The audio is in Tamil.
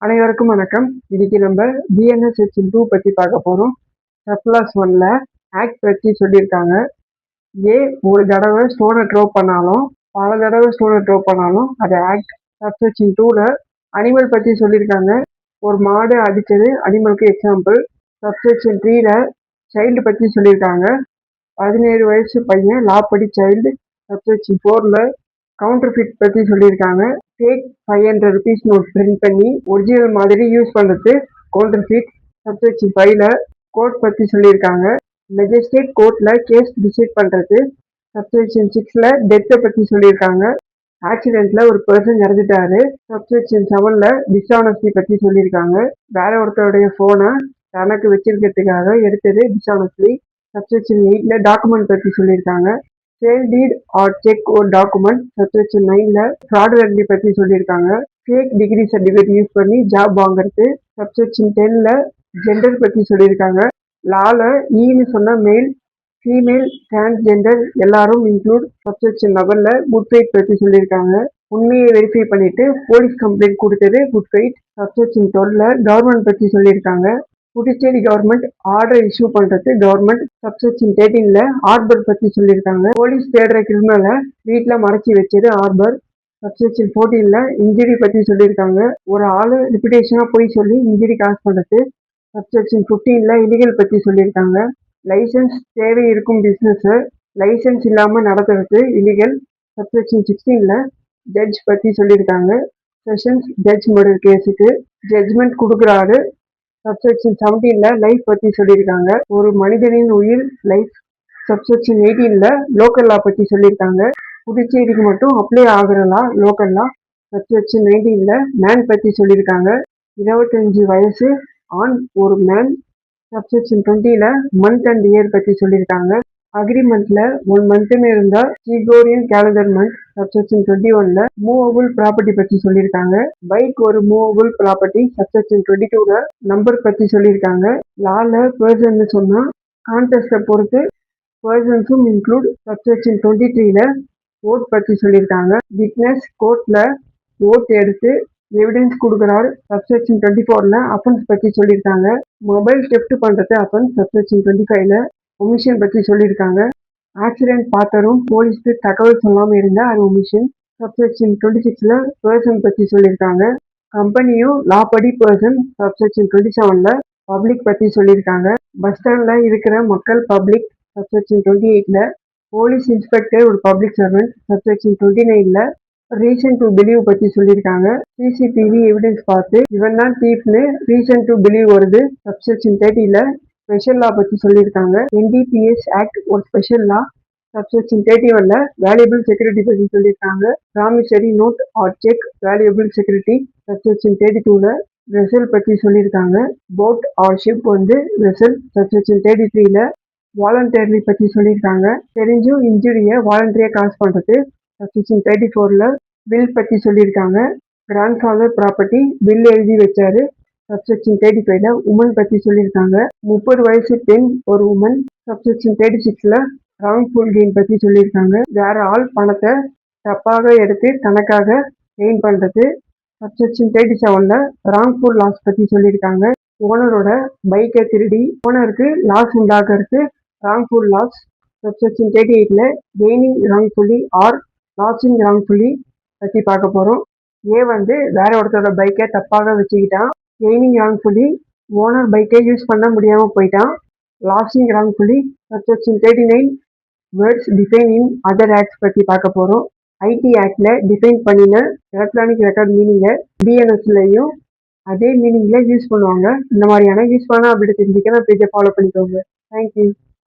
அனைவருக்கும் வணக்கம். இன்னைக்கு நம்ம பிஎன்எஸ் செக்ஷன் 2 பத்தி பார்க்க போறோம். சப்ளாஸ் 1ல ஆக்ட் பத்தி சொல்லியிருக்காங்க. ஒரு தடவை ஸ்டோனை த்ரோ பண்ணாலும் பல தடவை ஸ்டோனை த்ரோ பண்ணாலும் அது ஆக்ட். சப்செக்ஷன் 2ல அனிமல் பத்தி சொல்லியிருக்காங்க. ஒரு மாடு அடிச்சது அனிமலுக்கு எக்ஸாம்பிள். சப்செக்ஷன் 3ல சைல்டு பத்தி சொல்லியிருக்காங்க. 17 வயசு பையன் லா படி சைல்டு. சப்செக்ஷன் 4ல கவுண்டர்ஃபிட் பத்தி சொல்லியிருக்காங்க. ஃபேக் 500 rupees நோட் பிரிண்ட் பண்ணி ஒரிஜினல் மாதிரி யூஸ் பண்ணுறது கவுண்டர்ஃபிட். சப்செக்ஷன் 5ல கோர்ட் பற்றி சொல்லியிருக்காங்க. மெஜிஸ்ட்ரேட் கோர்ட்டில் கேஸ் டிசைட் பண்ணுறது. சப்செக்ஷன் 6ல டெத்தை பற்றி சொல்லியிருக்காங்க. ஆக்சிடென்ட்டில் ஒரு பர்சன் இறந்துட்டாரு. சப்செக்ஷன் 7ல டிஸ்ஆனஸ்டி பற்றி சொல்லியிருக்காங்க. வேற ஒருத்தருடைய ஃபோனை தனக்கு வச்சிருக்கிறதுக்காக எடுத்தது டிஸ்ஆனஸ்டி. சப்செக்ஷன் 8ல டாக்குமெண்ட் பற்றி சொல்லியிருக்காங்க. சேல் டீட் ஆர் செக் ஒரு டாக்குமெண்ட். சப்செக்ஷன் 9ல ஃப்ராடுலன்ட்லி பற்றி சொல்லியிருக்காங்க. ஃபேக் டிகிரி சர்டிஃபிகேட் யூஸ் பண்ணி ஜாப் வாங்குறது. சப்செக்ஷன் 10ல ஜெண்டர் பற்றி சொல்லியிருக்காங்க. லால ஈன்னு சொன்ன மேல் ஃபீமேல் டிரான்ஸ்ஜெண்டர் எல்லாரும் இன்க்ளூட். சப்செக்ஷன் 11ல குட் ஃபெய்த் பற்றி சொல்லியிருக்காங்க. உண்மையை வெரிஃபை பண்ணிட்டு போலீஸ் கம்ப்ளைண்ட் கொடுத்தது குட் ஃபெய்த். சப்செக்ஷன் 12ல கவர்மெண்ட் பற்றி சொல்லியிருக்காங்க. புதுச்சேரி கவர்மெண்ட் ஆர்டர் இஷ்யூ பண்றது கவர்மெண்ட். சப்செக்ஷன் 13ல ஆர்பர் பத்தி சொல்லியிருக்காங்க. போலீஸ் தேடுற கிரிமினலை வீட்டில் மறைச்சி வச்சது ஆர்பர். சப்செக்ஷன் 14ல இன்ஜுரி பத்தி சொல்லியிருக்காங்க. ஒரு ஆளு ரிப்பிடேஷனா போய் சொல்லி இன்ஜுரி காஸ் பண்றது. சப்செக்ஷன் 15ல இலிகல் பத்தி சொல்லியிருக்காங்க. லைசன்ஸ் தேவை இருக்கும் பிசினஸ் லைசன்ஸ் இல்லாம நடத்துறது இலிகல். சப்செக்ஷன் 16ல ஜட்ஜ் பத்தி சொல்லியிருக்காங்க. செஷன்ஸ் ஜட்ஜ் மர்டர் கேஸுக்கு ஜட்ஜ்மெண்ட் கொடுக்குறாரு. சப்செக்ஷன் 17ல லைஃப் பத்தி சொல்லியிருக்காங்க. ஒரு மனிதனின் உயிர் லைஃப். சப்செக்ஷன் 18ல லோக்கல் லா பத்தி சொல்லியிருக்காங்க. புதுச்சேரிக்கு மட்டும் அப்ளை ஆகுற லா லோக்கல் லா. சப்செக்ஷன் 19ல மேன் பத்தி சொல்லியிருக்காங்க. 25 வயசு ஆண் ஒரு மேன். சப்செக்ஷன் 20ல மந்த் அண்ட் இயர் பத்தி சொல்லியிருக்காங்க. அக்ரிமெண்ட்ல 1 மந்த்னு இருந்தா கிரிகோரியன் கேலண்டர் மந்த். சப்செக்ஷன் 21ல மூவபிள் ப்ராப்பர்ட்டி பத்தி சொல்லியிருக்காங்க. பைக் ஒரு மூவபிள் ப்ராப்பர்ட்டி. சப்செக்ஷன் 22ல நம்பர் பத்தி சொல்லியிருக்காங்க. லால பர்சன் சொன்னா கான்டெஸ்ட பொறுத்து பர்சன்ஸும் இன்க்ளூட். சப்செக்ஷன் 23ல ஓட் பத்தி சொல்லியிருக்காங்க. விட்னஸ் கோர்ட்ல ஓட் எடுத்து எவிடன்ஸ் கொடுக்குறாரு. சப்செக்ஷன் 24ல அஃபென்ஸ் பத்தி சொல்லியிருக்காங்க. மொபைல் டெஃப்ட் பண்றது அஃபென்ஸ். சப்செக்ஷன் 25ல ஒமிஷன் பத்தி சொல்லியிருக்காங்க. ஆக்சிடென்ட் பார்த்தரும் போலீஸ்க்கு தகவல் சொல்லாம இருந்தா அது ஒமிஷன். சப்செக்ஷன் 26ல பர்சன் பத்தி சொல்லியிருக்காங்க. கம்பெனியும் லா படி பர்சன். சப்செக்ஷன் 27ல பப்ளிக் பத்தி சொல்லியிருக்காங்க. பஸ் ஸ்டாண்ட்ல இருக்கிற மக்கள் பப்ளிக். சப்செக்ஷன் 28ல போலீஸ் இன்ஸ்பெக்டர் ஒரு பப்ளிக் சர்வெண்ட். சப்செக்ஷன் 29ல ரீசன் டு பிலீவ் பத்தி சொல்லியிருக்காங்க. சிசிடிவி எவிடன்ஸ் பார்த்து இவன் தான் தீப்னு ரீசன் டு பிலீவ் வருது. சப்செக்ஷன் 30ல ஸ்பெஷல் லா பத்தி சொல்லியிருக்காங்க. என்டிபிஎஸ் ஆக்ட் ஒரு ஸ்பெஷல் லா. சப்செக்ஷன் 31ல வேல்யூபிள் செக்யூரிட்டி பத்தி சொல்லியிருக்காங்க. Promissory note or cheque valuable security. Subsection 32ல வெசல் பத்தி சொல்லியிருக்காங்க. Boat or ship vessel. Subsection 33ல வாலண்டரி பத்தி சொல்லியிருக்காங்க. தெரிஞ்சும் இன்ஜுரியை வாலண்டரியா காஸ் பண்றது. சப்செக்ஷன் 34ல வில் பத்தி சொல்லியிருக்காங்க. கிராண்ட் ஃபாதர் ப்ராப்பர்ட்டி வில் எழுதி வச்சாரு. சப்செக்ஷன் 35ல உமன் பத்தி சொல்லியிருக்காங்க. 30 வயசு பெண் ஒரு உமன். சப்செக்ஷன் 36ல ராங்ஃபுல் கெயின் பத்தி சொல்லியிருக்காங்க. வேற ஆள் பணத்தை தப்பாக எடுத்து தனக்காக கெயின் பண்றது. சப்செக்ஷன் 37ல ராங்ஃபுல் லாஸ் பத்தி சொல்லியிருக்காங்க. ஓனரோட பைக்கை திருடி ஓனருக்கு லாஸ் உண்டாக்குறது ராங்ஃபுல் லாஸ். சப்செக்ஷன் 38ல gaining wrongfully or losing wrongfully பத்தி பார்க்க போறோம். வேற ஒருத்தரோட பைக்கை தப்பாக வச்சுக்கிட்டான். கெய்னிங் ராங்ஃபுல்லி ஓனர் பைக்கை யூஸ் பண்ண முடியாம போயிட்டான். Losing wrongfully. Subsection 39 words define in other acts பத்தி பார்க்க போறோம். ஐடி ஆக்ட்ல டிஃபைன் பண்ணின எலக்ட்ரானிக் ரெக்கார்ட் மீனிங்கை டிஎன்எஸ்லயும் அதே மீனிங்ல யூஸ் பண்ணுவாங்க. இந்த மாதிரியான யூஸ் பண்ணா அப்படி தெரிஞ்சுக்க பேஜை ஃபாலோ பண்ணிக்கோங்க. தேங்க்யூ.